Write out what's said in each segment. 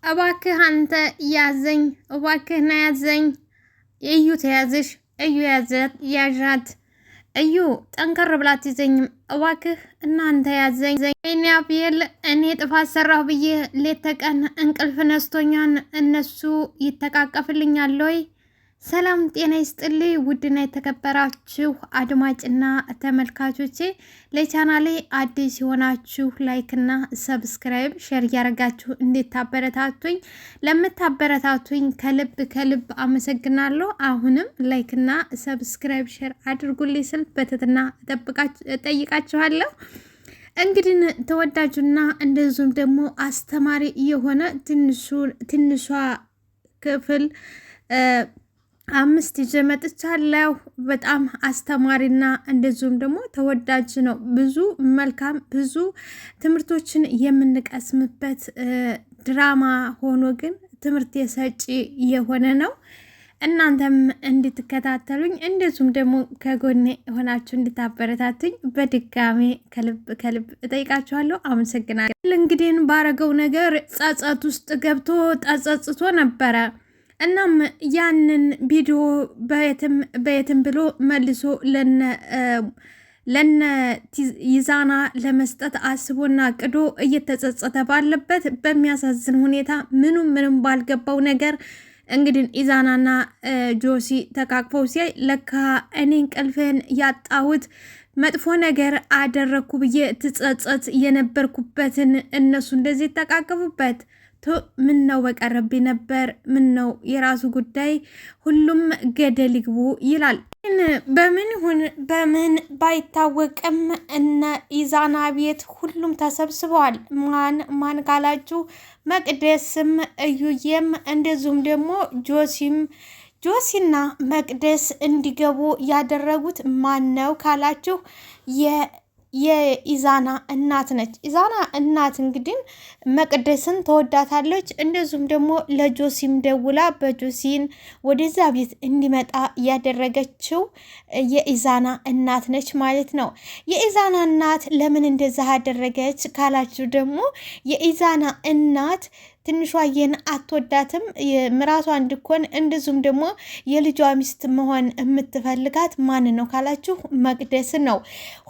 እባክህ አንተ ያዘኝ፣ እባክህ ና ያዘኝ። እዩ ተያዝሽ፣ እዩ ያዣት። እዩ ጠንከር ብላት ይዘኝም እባክህ እናንተ ያዘኝ። እኔ አብየል እኔ ጥፋት ሰራሁ ብዬ ሌት ተቀን እንቅልፍ ነስቶኛን እነሱ ይተቃቀፍልኛል ወይ? ሰላም ጤና ይስጥልኝ። ውድና የተከበራችሁ አድማጭና ተመልካቾቼ ለቻናሌ አዲስ የሆናችሁ ላይክና ሰብስክራይብ ሼር እያደረጋችሁ እንዴት ታበረታቱኝ ለምታበረታቱኝ ከልብ አመሰግናለሁ። አሁንም ላይክና ሰብስክራይብ ሼር አድርጉልኝ ስል በትህትና እጠይቃችኋለሁ። እንግዲህ ተወዳጁና እንደዚሁም ደግሞ አስተማሪ የሆነ ትንሿ ክፍል 5 ይዤ መጥቻለሁ። በጣም አስተማሪና እንደዚሁም ደግሞ ተወዳጅ ነው። ብዙ መልካም ብዙ ትምህርቶችን የምንቀስምበት ድራማ ሆኖ ግን ትምህርት የሰጪ የሆነ ነው። እናንተም እንድትከታተሉኝ እንደዚሁም ደግሞ ከጎኔ የሆናችሁ እንድታበረታቱኝ በድጋሜ ከልብ እጠይቃችኋለሁ። አመሰግናለሁ። እንግዲህ ባረገው ነገር ጸጸት ውስጥ ገብቶ ተጸጽቶ ነበረ። እናም ያንን ቪዲዮ በየትም ብሎ መልሶ ለነ ይዛና ለመስጠት አስቦና አቅዶ እየተጸጸተ ባለበት በሚያሳዝን ሁኔታ ምንም ባልገባው ነገር እንግዲህ ኢዛናና ጆሲ ተቃቅፈው ሲያይ ለካ እኔ እንቅልፍን ያጣሁት መጥፎ ነገር አደረግኩ ብዬ ትጸጸት የነበርኩበትን እነሱ እንደዚህ ተቃቀፉበት። ምን ነው በቀረብኝ ነበር። ምን ነው የራሱ ጉዳይ፣ ሁሉም ገደል ይግቡ ይላል። በምን ይሁን በምን ባይታወቅም እነ ኢዛና ቤት ሁሉም ተሰብስበዋል። ማን ካላችሁ መቅደስም እዩዬም እንደዚሁም ደግሞ ጆሲና መቅደስ እንዲገቡ ያደረጉት ማን ነው ካላችሁ የኢዛና እናት ነች። ኢዛና እናት እንግዲህ መቅደስን ተወዳታለች። እንደዚሁም ደግሞ ለጆሲም ደውላ በጆሲን ወደዛ ቤት እንዲመጣ ያደረገችው የኢዛና እናት ነች ማለት ነው። የኢዛና እናት ለምን እንደዛ አደረገች ካላችሁ ደግሞ የኢዛና እናት ትንሿዬን አትወዳትም። ምራቷ እንድኮን እንደዚሁም ደግሞ የልጇ ሚስት መሆን የምትፈልጋት ማን ነው ካላችሁ መቅደስ ነው።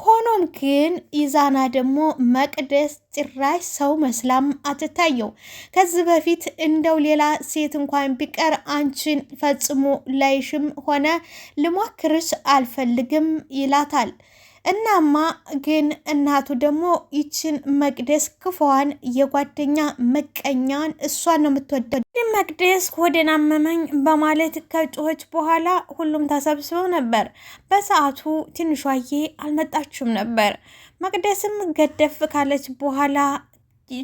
ሆኖም ግን ኢዛና ደግሞ መቅደስ ጭራሽ ሰው መስላም አትታየው። ከዚህ በፊት እንደው ሌላ ሴት እንኳን ቢቀር አንቺን ፈጽሞ ላይሽም ሆነ ልሞክርሽ አልፈልግም ይላታል። እናማ ግን እናቱ ደግሞ ይችን መቅደስ ክፉዋን የጓደኛ መቀኛን እሷን ነው የምትወደው። መቅደስ ሆዴን አመመኝ በማለት ከጮኸች በኋላ ሁሉም ተሰብስበው ነበር። በሰዓቱ ትንሿዬ አልመጣችም ነበር። መቅደስም ገደፍ ካለች በኋላ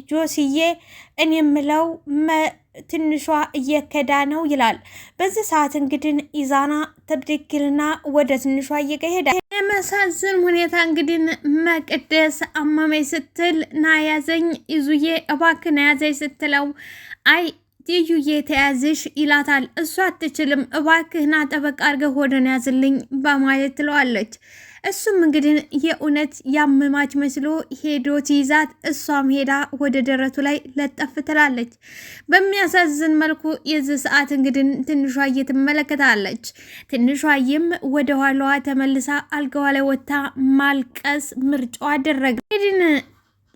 ጆሲዬ እኔ የምለው ትንሿ እየከዳ ነው ይላል። በዚህ ሰዓት እንግዲህ ኢዛና ተብድግልና ወደ ትንሿ እየሄዳ የመሳዝን ሁኔታ እንግዲህ መቅደስ አመመኝ ስትል ና ያዘኝ ይዙዬ እባክህ ና ያዘኝ ስትለው አይ ይዩዬ ተያዝሽ ይላታል። እሷ አትችልም እባክህ ና ጠበቃ አድርገህ ሆደን ያዝልኝ በማለት ትለዋለች። እሱም እንግዲህ የእውነት ያመማች መስሎ ሄዶ ትይዛት፣ እሷም ሄዳ ወደ ደረቱ ላይ ለጠፍ ትላለች። በሚያሳዝን መልኩ የዚህ ሰዓት እንግዲህ ትንሿዬ ትመለከታለች። ትንሿዬም ወደ ኋላዋ ተመልሳ አልጋዋ ላይ ወጥታ ማልቀስ ምርጫዋ አደረገ። እንግዲህ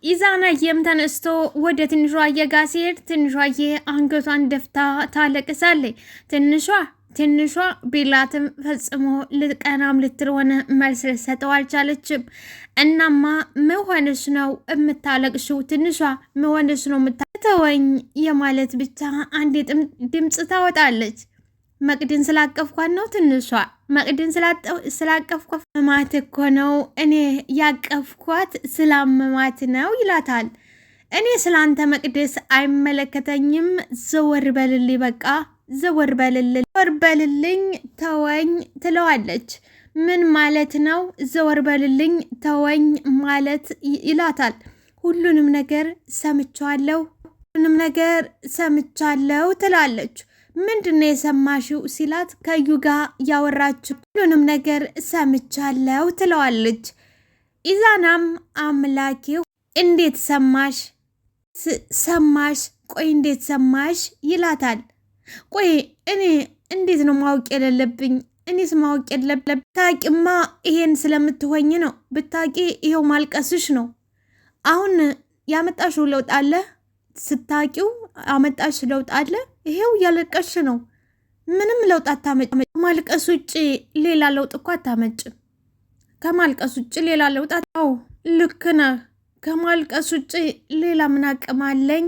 ኢዛናዬም ተነስቶ ወደ ትንሿዬ ጋር ሲሄድ ትንሿዬ አንገቷን ደፍታ ታለቅሳለች። ትንሿ ቢላትም ፈጽሞ ልትቀናም ልትሆነ መልስ ልትሰጠው አልቻለችም። እናማ መሆንሽ ነው የምታለቅሽው? ትንሿ መሆንሽ ነው የምታተወኝ የማለት ብቻ አንድ ድምፅ ታወጣለች። መቅድን ስላቀፍኳት ነው ትንሿ መቅድን ስላቀፍኳት መማት እኮ ነው እኔ ያቀፍኳት ስላመማት ነው ይላታል። እኔ ስላንተ መቅደስ አይመለከተኝም፣ ዘወር በልልኝ በቃ ዘወር በልልኝ ተወኝ ትለዋለች። ምን ማለት ነው ዘወር በልልኝ ተወኝ ማለት ይላታል። ሁሉንም ነገር ሰምቻለሁ ትላለች። ምንድነው የሰማሽው ሲላት ከዩ ጋር ያወራችው ሁሉንም ነገር ሰምቻለሁ ትለዋለች። ኢዛናም አምላኬው እንዴት ሰማሽ? ቆይ እንዴት ሰማሽ ይላታል። ቆይ እኔ እንዴት ነው ማወቅ የሌለብኝ? እኔስ ማወቅ የለብኝ። ብታቂማ ይሄን ስለምትሆኝ ነው። ብታቂ ይኸው ማልቀስሽ ነው። አሁን ያመጣሽው ለውጥ አለ? ስታቂው አመጣሽ ለውጥ አለ? ይሄው እያለቀሽ ነው። ምንም ለውጥ አታመጭም። ከማልቀስ ውጭ ሌላ ለውጥ እኮ አታመጭም። ከማልቀስ ውጭ ሌላ ለውጥ አዎ ልክ ነህ። ከማልቀስ ውጭ ሌላ ምን አቅም አለኝ?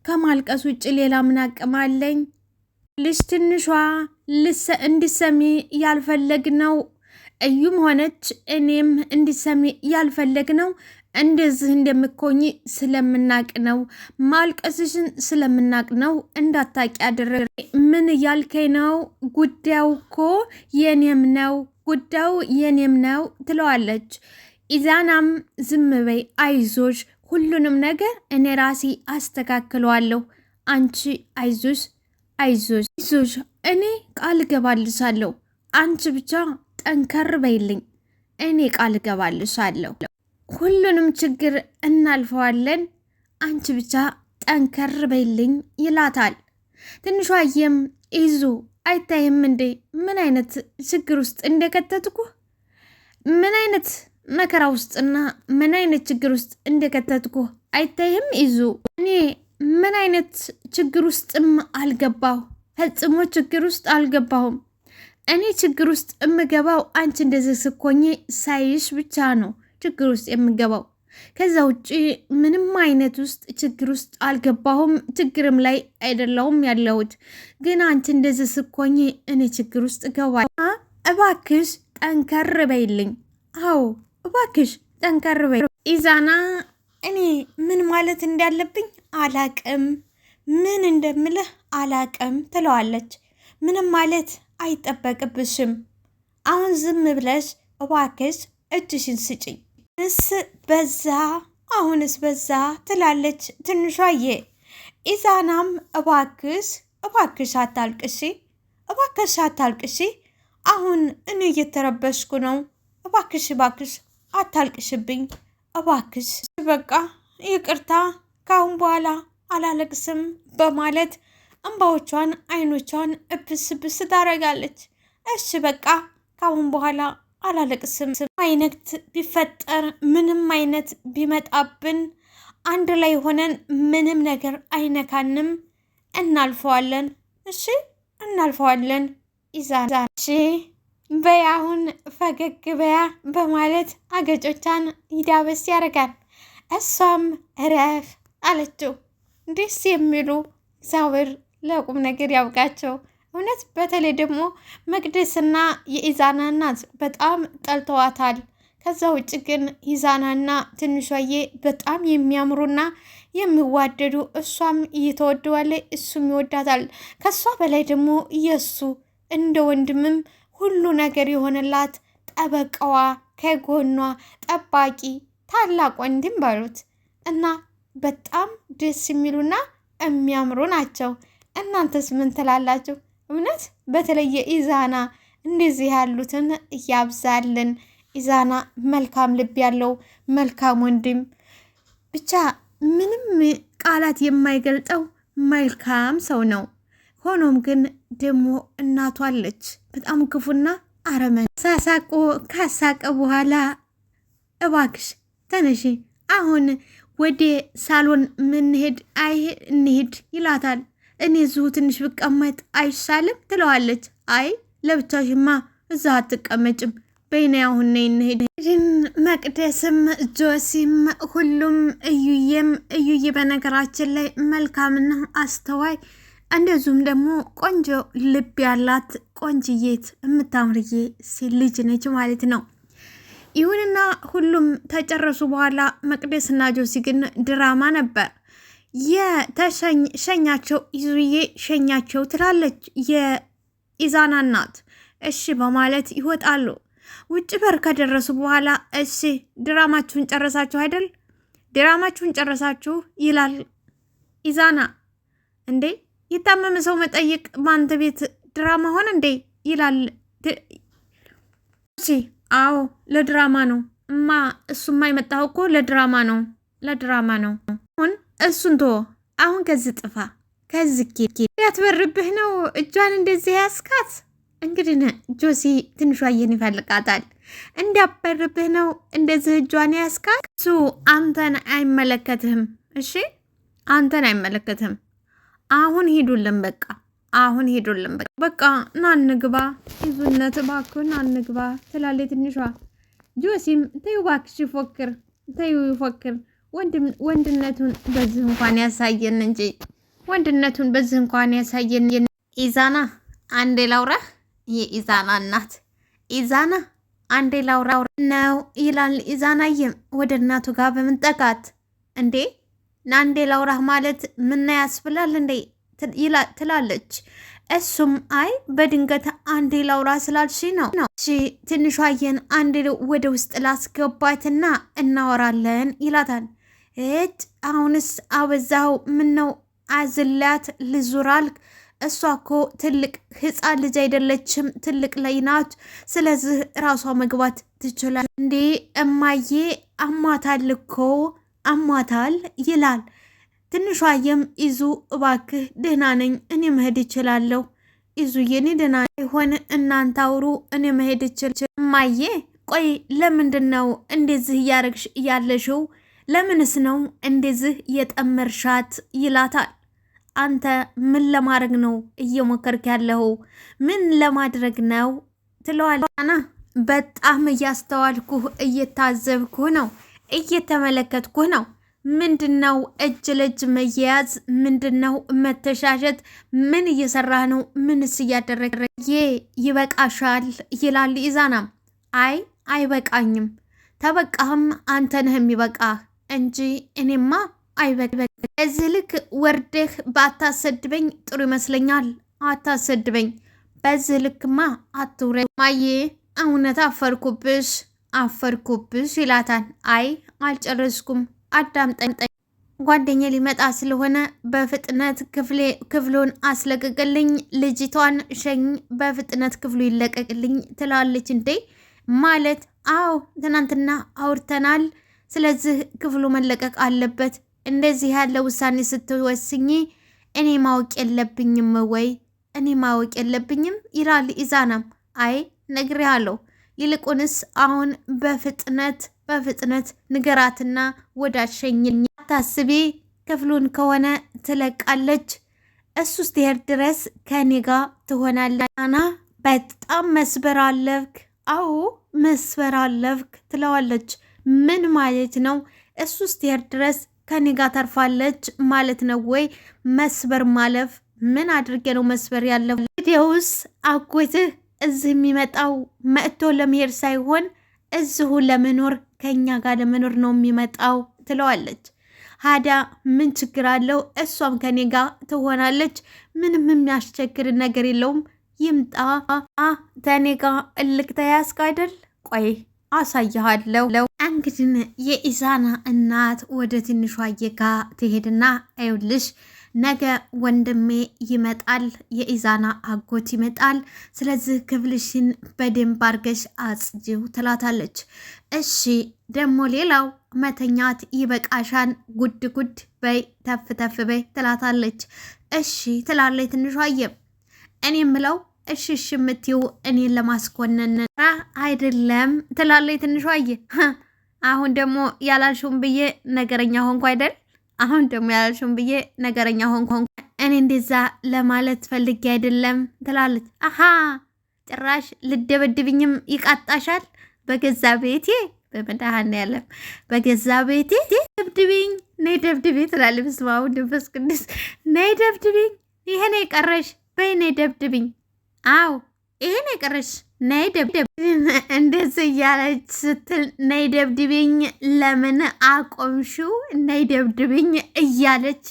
ከማልቀስ ውጭ ሌላ ምን አቅም አለኝ? ልጅ ትንሿ እንዲሰሚ ያልፈለግነው እዩም ሆነች እኔም እንዲሰሚ ያልፈለግነው እንደዚህ እንደምኮኝ ስለምናቅ ነው። ማልቀስሽን ስለምናቅ ነው። እንዳታቂ ያደረገ ምን እያልከኝ ነው? ጉዳዩ እኮ የኔም ነው፣ ጉዳዩ የኔም ነው ትለዋለች። ኢዛናም ዝም በይ፣ አይዞሽ፣ ሁሉንም ነገር እኔ ራሴ አስተካክለዋለሁ። አንቺ አይዞሽ አይዞሽ አይዞሽ፣ እኔ ቃል እገባልሻለሁ። አንቺ ብቻ ጠንከር በይልኝ፣ እኔ ቃል እገባልሻለሁ። ሁሉንም ችግር እናልፈዋለን፣ አንቺ ብቻ ጠንከር በይልኝ ይላታል። ትንሿዬም ይዙ አይታይም እንዴ ምን አይነት ችግር ውስጥ እንደከተትኩ፣ ምን አይነት መከራ ውስጥና ምን አይነት ችግር ውስጥ እንደከተትኩ አይታይም? ይዙ እኔ ምን አይነት ችግር ውስጥም አልገባሁ፣ ፈጽሞ ችግር ውስጥ አልገባሁም። እኔ ችግር ውስጥ የምገባው አንቺ እንደዚህ ስኮኝ ሳይሽ ብቻ ነው ችግር ውስጥ የምገባው። ከዛ ውጭ ምንም አይነት ውስጥ ችግር ውስጥ አልገባሁም፣ ችግርም ላይ አይደለሁም ያለሁት። ግን አንቺ እንደዚህ ስኮኝ እኔ ችግር ውስጥ ገባ። እባክሽ ጠንከር በይልኝ። አዎ እባክሽ ጠንከር በይ። ኢዛና እኔ ምን ማለት እንዳለብኝ አላቅም፣ ምን እንደምልህ አላቅም ትለዋለች። ምንም ማለት አይጠበቅብሽም። አሁን ዝም ብለሽ እባክሽ እጅሽን ስጭኝ። በዛ አሁንስ በዛ ትላለች ትንሿዬ። ኢዛናም እባክሽ አታልቅሺ፣ እባክሽ አታልቅሺ። አሁን እኔ እየተረበሽኩ ነው። እባክሽ አታልቅሽብኝ እባክሽ። በቃ ይቅርታ፣ ካሁን በኋላ አላለቅስም በማለት እንባዎቿን አይኖቿን እብስ ታደርጋለች። እሺ በቃ ካሁን በኋላ አላለቅስም። አይነት ቢፈጠር ምንም አይነት ቢመጣብን አንድ ላይ ሆነን ምንም ነገር አይነካንም፣ እናልፈዋለን። እሺ እናልፈዋለን። ኢዛና እሺ በያ አሁን ፈገግ በያ በማለት አገጮቿን ይዳበስ ያደርጋል። እሷም እረፍ አለችው። ደስ የሚሉ እግዚአብሔር ለቁም ነገር ያብቃቸው። እውነት በተለይ ደግሞ መቅደስና የኢዛና እናት በጣም ጠልተዋታል። ከዛ ውጭ ግን ኢዛናና ትንሿዬ በጣም የሚያምሩና የሚዋደዱ፣ እሷም እየተወደዋለች እሱም ይወዳታል። ከሷ በላይ ደግሞ የእሱ እንደ ወንድምም ሁሉ ነገር የሆነላት ጠበቃዋ፣ ከጎኗ ጠባቂ፣ ታላቅ ወንድም ባሉት እና በጣም ደስ የሚሉና የሚያምሩ ናቸው። እናንተስ ምን ትላላችሁ? እውነት በተለየ ኢዛና እንደዚህ ያሉትን እያብዛልን። ኢዛና መልካም ልብ ያለው መልካም ወንድም፣ ብቻ ምንም ቃላት የማይገልጠው መልካም ሰው ነው። ሆኖም ግን ደግሞ እናቷ አለች በጣም ክፉና አረመኔ። ካሳቀ በኋላ እባክሽ ተነሺ፣ አሁን ወደ ሳሎን እንሂድ ይላታል። እኔ እዚሁ ትንሽ ብቀመጥ አይሻልም ትለዋለች። አይ ለብቻሽማ እዛ አትቀመጭም፣ በይኔ አሁን ነይ እንሂድ። መቅደስም ጆሲም ሁሉም እዩዬ በነገራችን ላይ መልካምና አስተዋይ እንደዚሁም ደግሞ ቆንጆ ልብ ያላት ቆንጅዬት የምታምርዬ ሴት ልጅ ነች ማለት ነው። ይሁንና ሁሉም ተጨረሱ በኋላ መቅደስና ጆሲ ግን ድራማ ነበር። ሸኛቸው ይዙዬ ሸኛቸው ትላለች የኢዛና እናት። እሺ በማለት ይወጣሉ። ውጭ በር ከደረሱ በኋላ እሺ ድራማችሁን ጨረሳችሁ አይደል? ድራማችሁን ጨረሳችሁ ይላል ኢዛና። እንዴ የታመመ ሰው መጠየቅ በአንተ ቤት ድራማ ሆነ እንዴ ይላል። እሺ አዎ ለድራማ ነው እማ፣ እሱማ የመጣው እኮ ለድራማ ነው። አሁን እሱን ቶ አሁን ከዚህ ጥፋ፣ ከዚህ ያትበርብህ ነው እጇን እንደዚህ ያስካት። እንግዲህ ጆሲ ትንሿዬን ይፈልቃታል። እንዲያበርብህ ነው እንደዚህ እጇን ያስካት። እሱ አንተን አይመለከትህም። እሺ አንተን አይመለከትህም። አሁን ሂዱልን በቃ፣ አሁን ሂዱልን በቃ። ና እንግባ፣ ይዙነት እባክህን አንግባ ትላለች ትንሿ። ጆሲም ተይው እባክሽ ይፎክር፣ ተይው ይፎክር። ወንድነቱን በዚህ እንኳን ያሳየን እንጂ ወንድነቱን በዚህ እንኳን ያሳየን። ኢዛና አንዴ ላውራህ። የኢዛና እናት ኢዛና አንዴ ላውራ ነው ይላል። ኢዛናዬም ወደ እናቱ ጋር በምንጠቃት እንዴ አንዴ ላውራህ ማለት ምን ያስብላል እንዴ ትላለች። እሱም አይ በድንገት አንዴ ላውራ ስላልሽ ነው። እሺ ትንሿዬን አንዴ ወደ ውስጥ ላስገባትና እናወራለን ይላታል። አሁንስ አበዛው፣ ምን ነው አዝላት ልዙራልክ? እሷ እኮ ትልቅ ህፃን ልጅ አይደለችም፣ ትልቅ ላይ ናት። ስለዚህ ራሷ መግባት ትችላል። እንዴ እማዬ አሟታል እኮ አሟታል ይላል። ትንሿዬም ይዙ እባክህ ደህና ነኝ፣ እኔ መሄድ እችላለሁ። ይዙዬ እኔ ደህና ይሆን እናንተ አውሩ፣ እኔ መሄድ እችል። እማዬ ቆይ ለምንድን ነው እንደዚህ እያረግሽ ያለሽው? ለምንስ ነው እንደዚህ የጠመርሻት ይላታል። አንተ ምን ለማድረግ ነው እየሞከርክ ያለው? ምን ለማድረግ ነው ትለዋለና፣ በጣም እያስተዋልኩህ እየታዘብኩህ ነው፣ እየተመለከትኩህ ነው። ምንድነው እጅ ለእጅ መያያዝ? ምንድነው መተሻሸት? ምን እየሰራህ ነው? ምንስ እያደረገ? ይበቃሻል ይላል ኢዛናም። አይ አይበቃኝም፣ ተበቃህም አንተ ነህ የሚበቃህ እንጂ እኔማ አይበቃ። እዚህ ልክ ወርደህ ባታሰድበኝ ጥሩ ይመስለኛል። አታሰድበኝ፣ በዚህ ልክማ አትውረድ። ማዬ እውነት አፈርኩብሽ ይላታል። አይ አልጨረስኩም፣ አዳምጠኝ። ጓደኛ ሊመጣ ስለሆነ በፍጥነት ክፍሉን አስለቅቅልኝ፣ ልጅቷን ሸኝ፣ በፍጥነት ክፍሉ ይለቀቅልኝ ትላለች። እንዴ ማለት? አዎ ትናንትና አውርተናል። ስለዚህ ክፍሉ መለቀቅ አለበት። እንደዚህ ያለ ውሳኔ ስትወስኝ እኔ ማወቅ የለብኝም ወይ? እኔ ማወቅ የለብኝም ይላል ኢዛናም። አይ ነግሬሃለሁ፣ ይልቁንስ አሁን በፍጥነት ንገራትና ወዳሸኝልኝ። አታስቢ፣ ክፍሉን ከሆነ ትለቃለች። እሱ ስትሄድ ድረስ ከኔ ጋር ትሆናለች። አና በጣም መስበር አለብክ። አዎ መስበር አለብክ ትለዋለች። ምን ማለት ነው? እሱ ስትሄድ ድረስ ከኔ ጋር ተርፋለች ማለት ነው ወይ? መስበር ማለፍ ምን አድርጌ ነው መስበር ያለው? ቪዲዮውስ አጎትህ እዚህ የሚመጣው መጥቶ ለመሄድ ሳይሆን እዚሁ ለመኖር ከኛ ጋር ለመኖር ነው የሚመጣው ትለዋለች። ሀዳ ምን ችግር አለው? እሷም ከኔ ጋር ትሆናለች። ምንም የሚያስቸግር ነገር የለውም። ይምጣ። ከኔ ጋር እልክ ተያዝክ አይደል? ቆይ አሳይሃለሁ። እንግዲህ የኢዛና እናት ወደ ትንሿዬ ጋ ትሄድና አይውልሽ ነገ ወንድሜ ይመጣል፣ የኢዛና አጎት ይመጣል። ስለዚህ ክፍልሽን በደንብ አርገሽ አጽጂው ትላታለች። እሺ ደግሞ ሌላው መተኛት ይበቃሻን፣ ጉድ በይ፣ ተፍ በይ ትላታለች። እሺ ትላለች ትንሿዬ። እኔ ምለው እሺ የምትይው እኔን ለማስኮነን አይደለም ትላለች ትንሿዬ። አሁን ደግሞ ያላልሽውን ብዬ ነገረኛ ሆንኩ አይደል? አሁን ደግሞ ያላልሽውን ብዬ ነገረኛ ሆንኩ። እኔ እንደዛ ለማለት ፈልጌ አይደለም ትላለች። አሃ ጭራሽ ልደበድብኝም ይቃጣሻል? በገዛ ቤቴ በመድኃኔዓለም በገዛ ቤቴ ደብድብኝ፣ ነይ ደብድብኝ ትላለች። በስመ አብ ወወልድ ወመንፈስ ቅዱስ። ነይ ደብድብኝ፣ ይሄ ነው የቀረሽ፣ በይ ነይ ደብድብኝ። አዎ ይሄን የቀረሽ ነይ ደብድብኝ። እንደዚህ እያለች ስትል ነይ ደብድብኝ፣ ለምን አቆምሽው? ነይ ደብድብኝ እያለች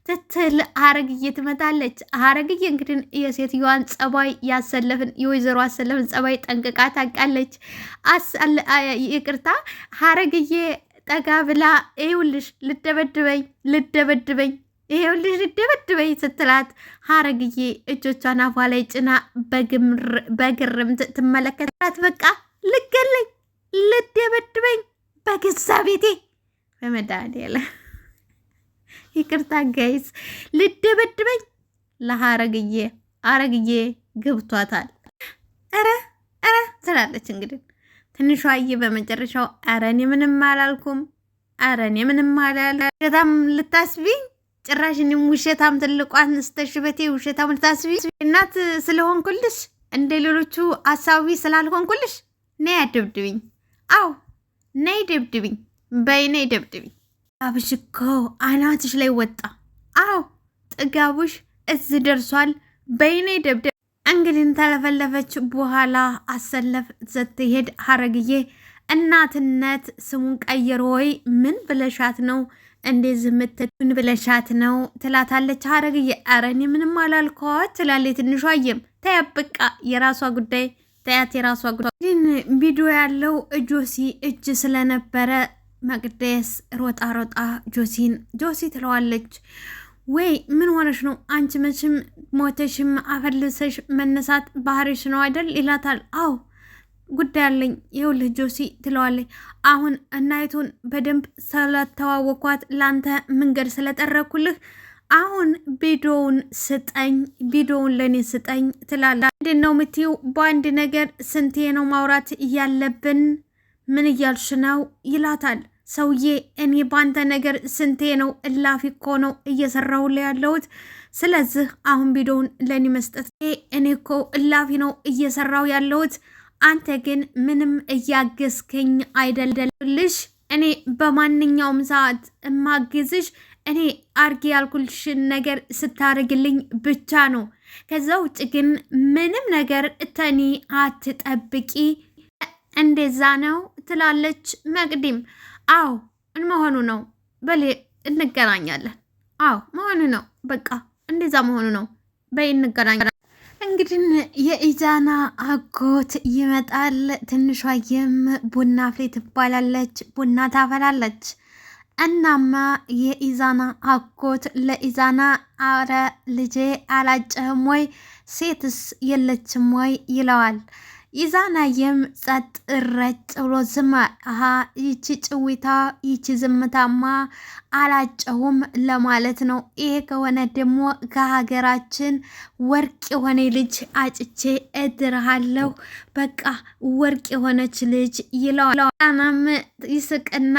ትትል ሀረግዬ ትመጣለች። ሀረግዬ እንግዲህ የሴትዮዋን ጸባይ ያሰለፍን የወይዘሮ አሰለፍን ጸባይ ጠንቅቃ ታውቃለች። ይቅርታ ሀረግዬ ጠጋ ብላ ይኸውልሽ ልደበድበኝ ይሄውልሽ ልደበድበኝ ስትላት ሀረግዬ እጆቿን አፏ ላይ ጭና በግርምት ትመለከታት። በቃ ልገለኝ፣ ልደበድበኝ በገዛ ቤቴ በመድኃኒዓለም ይቅርታ ጋይስ ልደበድበኝ ለሀረግዬ አረግዬ ገብቷታል። ኧረ ኧረ ትላለች እንግዲህ ትንሿዬ በመጨረሻው ኧረ እኔ ምንም አላልኩም፣ ኧረ እኔ ምንም አላልኩም። ውሸታም ልታስቢኝ ጭራሽ እኔም ውሸታም ትልቋን ስተሽበቴ ውሸታም ልታስቢ እናት ስለሆንኩልሽ እንደ ሌሎቹ አሳቢ ስላልሆንኩልሽ ነይ አደብድብኝ። አዎ ነይ ደብድብኝ፣ በይ ነይ ደብድብኝ። አብሽ እኮ አናትሽ ላይ ወጣ። አዎ ጥጋቡሽ እዚህ ደርሷል። በይ ነይ ደብድብ። እንግዲህ ተለፈለፈች በኋላ አሰለፍ ስትሄድ ሀረግዬ እናትነት ስሙን ቀይሮ ወይ ምን ብለሻት ነው እንደዚህ ምን ብለሻት ነው ትላታለች ሀረግዬ። ኧረ እኔ ምንም አላልኳት ትላለች ትንሿዬም። ተያት በቃ የራሷ ጉዳይ ተያት የራሷ ጉዳይ። ግን ቪዲዮ ያለው ጆሲ እጅ ስለነበረ መቅደስ ሮጣ ሮጣ ጆሲ ትለዋለች። ወይ ምን ሆነሽ ነው አንቺ? መቼም ሞተሽም አፈልሰሽ መነሳት ባህሪሽ ነው አይደል ይላታል። አዎ ጉዳይ አለኝ ይኸውልህ ጆሲ ትለዋለች። አሁን እናይቱን በደንብ ስለተዋወኳት ላንተ መንገድ ስለጠረኩልህ አሁን ቪዲዮውን ስጠኝ፣ ቪዲዮውን ለእኔ ስጠኝ ትላለች። ምንድን ነው የምትይው? በአንድ ነገር ስንቴ ነው ማውራት እያለብን? ምን እያልሽ ነው ይላታል። ሰውዬ እኔ ባንተ ነገር ስንቴ ነው እላፊ እኮ ነው እየሰራሁ ላይ ያለሁት። ስለዚህ አሁን ቪዲዮውን ለእኔ መስጠት እኔ እኮ እላፊ ነው እየሰራሁ ያለሁት። አንተ ግን ምንም እያገዝከኝ አይደለልሽ። እኔ በማንኛውም ሰዓት እማግዝሽ እኔ አርጌ ያልኩልሽን ነገር ስታደርግልኝ ብቻ ነው። ከዛ ውጭ ግን ምንም ነገር ተኔ አትጠብቂ። እንደዛ ነው ትላለች መቅዲም። አዎ መሆኑ ነው። በሌ እንገናኛለን። አዎ መሆኑ ነው። በቃ እንደዛ መሆኑ ነው። በይ እንገናኛለን። እንግዲህ የኢዛና አጎት ይመጣል። ትንሿዬም ቡና አፍሊ ትባላለች። ቡና ታፈላለች። እናማ የኢዛና አጎት ለኢዛና አረ ልጄ አላጨህም ወይ? ሴትስ የለችም ወይ ይለዋል። ኢዛናየም ጸጥ ረጭ ብሎ ዝም። አሀ ይቺ ጭዊታ ይቺ ዝምታማ አላጨሁም ለማለት ነው። ይሄ ከሆነ ደግሞ ከሀገራችን ወርቅ የሆነ ልጅ አጭቼ እድርሃለሁ። በቃ ወርቅ የሆነች ልጅ ይለዋል። ኢዛናም ይስቅና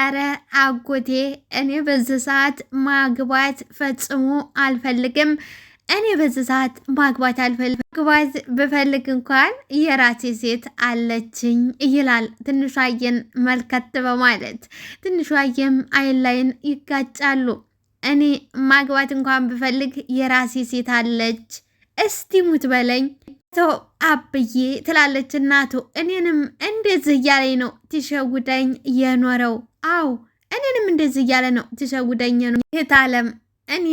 አረ አጎቴ እኔ በዚህ ሰዓት ማግባት ፈጽሞ አልፈልግም። እኔ በዚህ ሰዓት ማግባት አልፈልግም። ማግባት ብፈልግ እንኳን የራሴ ሴት አለችኝ ይላል። ትንሿዬን መልከት በማለት ትንሿዬም አይን ላይን ይጋጫሉ። እኔ ማግባት እንኳን ብፈልግ የራሴ ሴት አለች፣ እስቲ ሙት በለኝ ቶ አብዬ ትላለች እናቱ። እኔንም እንደዚህ እያለኝ ነው ትሸውደኝ የኖረው። አዎ እኔንም እንደዚህ እያለ ነው ትሸውደኝ ነው የታለም እኔ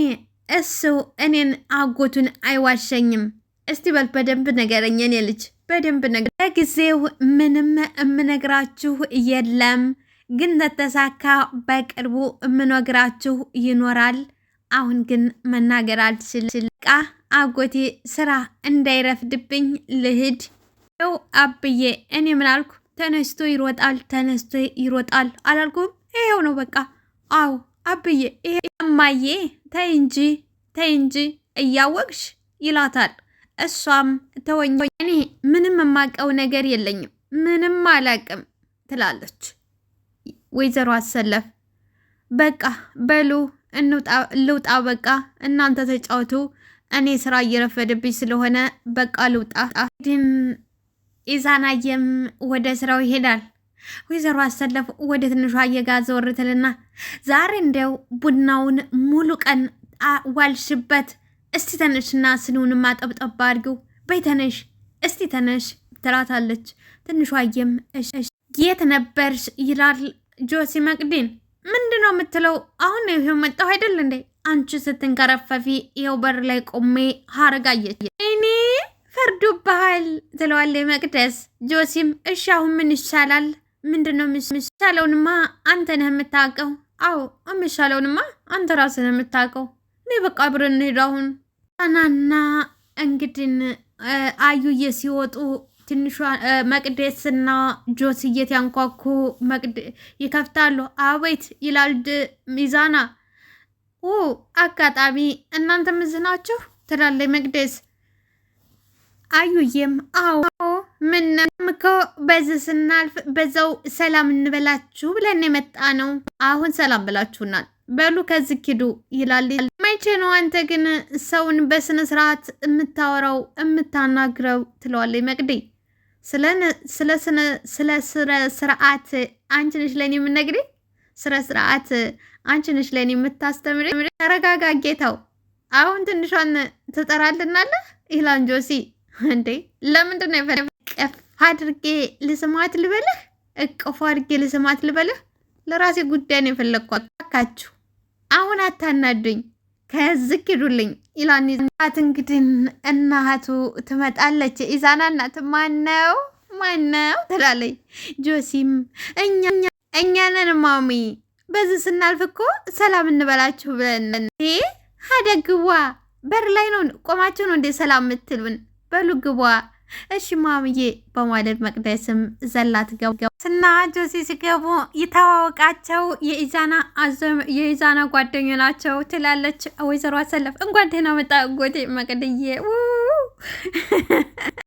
እሱ እኔን አጎቱን አይዋሸኝም። እስቲ በል በደንብ ነገረኝ የኔ ልጅ በደንብ ነገር። ለጊዜው ምንም እምነግራችሁ የለም፣ ግን ተተሳካ በቅርቡ እምነግራችሁ ይኖራል። አሁን ግን መናገር አልችልም። ቃ አጎቴ ስራ እንዳይረፍድብኝ ልሂድ። ው አብዬ እኔ ምን አልኩ? ተነስቶ ይሮጣል አላልኩም? ይሄው ነው በቃ። አዎ አብዬ ይሄ እማዬ ተይ እንጂ እያወቅሽ ይላታል። እሷም ተወኝ እኔ ምንም የማውቀው ነገር የለኝም ምንም አላቅም ትላለች። ወይዘሮ አሰለፍ በቃ በሉ ልውጣ፣ በቃ እናንተ ተጫወቱ፣ እኔ ስራ እየረፈደብኝ ስለሆነ በቃ ልውጣ። ግን ኢዛናየም ወደ ስራው ይሄዳል። ወይዘሮ አሰለፍ ወደ ትንሿ አየጋ ዘወር ትልና ዛሬ እንደው ቡናውን ሙሉ ቀን ዋልሽበት፣ እስቲ ተነሽና ስኒውንማ ጠብጠባ አድርጊው፣ በይ ተነሽ፣ እስቲ ተነሽ ትላታለች። ትንሿዬም የት ነበርሽ ይላል ጆሲ መቅዲን። ምንድነው የምትለው? አሁን ይሄው መጣሁ አይደል እንዴ? አንቺ ስትንከረፈፊ ይኸው በር ላይ ቆሜ ሀረጋየች እኔ ፈርዶብሃል ትለዋለች መቅደስ። ጆሲም እሺ አሁን ምን ይሻላል? ምንድነው የሚሻለውንማ አንተ ነህ የምታውቀው። አዎ የሚሻለውንማ አንተ ራስህ ነህ የምታውቀው። እኔ በቃ አብረን እንሂድ አሁን። ዛናና እንግዲህ አዩዬ ሲወጡ ትንሿ መቅደስና ጆስዬት ያንኳኩ ይከፍታሉ። አቤት ይላል ኢዛና። አጋጣሚ እናንተ ምዝናችሁ ትላለች መቅደስ። አዩዬም አዎ ምነው እኮ በዚህ ስናልፍ በዛው ሰላም እንበላችሁ ብለን የመጣ ነው። አሁን ሰላም ብላችሁናል፣ በሉ ከዚህ ኪዱ ይላል። መቼ ነው አንተ ግን ሰውን በስነ ስርዓት የምታወራው የምታናግረው? ትለዋለች መቅዲ። ስለ ስርዓት አንቺ ነሽ ለእኔ የምነግሪኝ? ስነ ስርዓት አንቺ ነሽ ለእኔ የምታስተምሪ? ተረጋጋ ጌታው፣ አሁን ትንሿን ትጠራልናለህ ይላል ጆሲ። እንዴ ለምንድን ነው የፈለግ አድርጌ ልስማት ልበልህ? እቅፎ አድርጌ ልስማት ልበልህ? ለራሴ ጉዳይ ነው የፈለግኳት። አካችሁ አሁን አታናዱኝ፣ ከዚህ ኪዱልኝ ይላን። ት እንግዲህ እናቱ ትመጣለች። ኢዛና እናት ማነው ትላለች። ጆሲም እኛንን ማሚ በዚህ ስናልፍ እኮ ሰላም እንበላችሁ ብለን አደግዋ በር ላይ ነው ቆማችሁ ነው እንዴ ሰላም የምትሉን? በሉ ግቧ እሺ ማምዬ በማለት መቅደስም ዘላት ገቡ እና ጆሲ ሲገቡ ይተዋወቃቸው የኢዛና ጓደኞ ናቸው ትላለች ወይዘሮ አሰለፍ። እንኳን ደህና መጣ ጎቴ መቅደዬ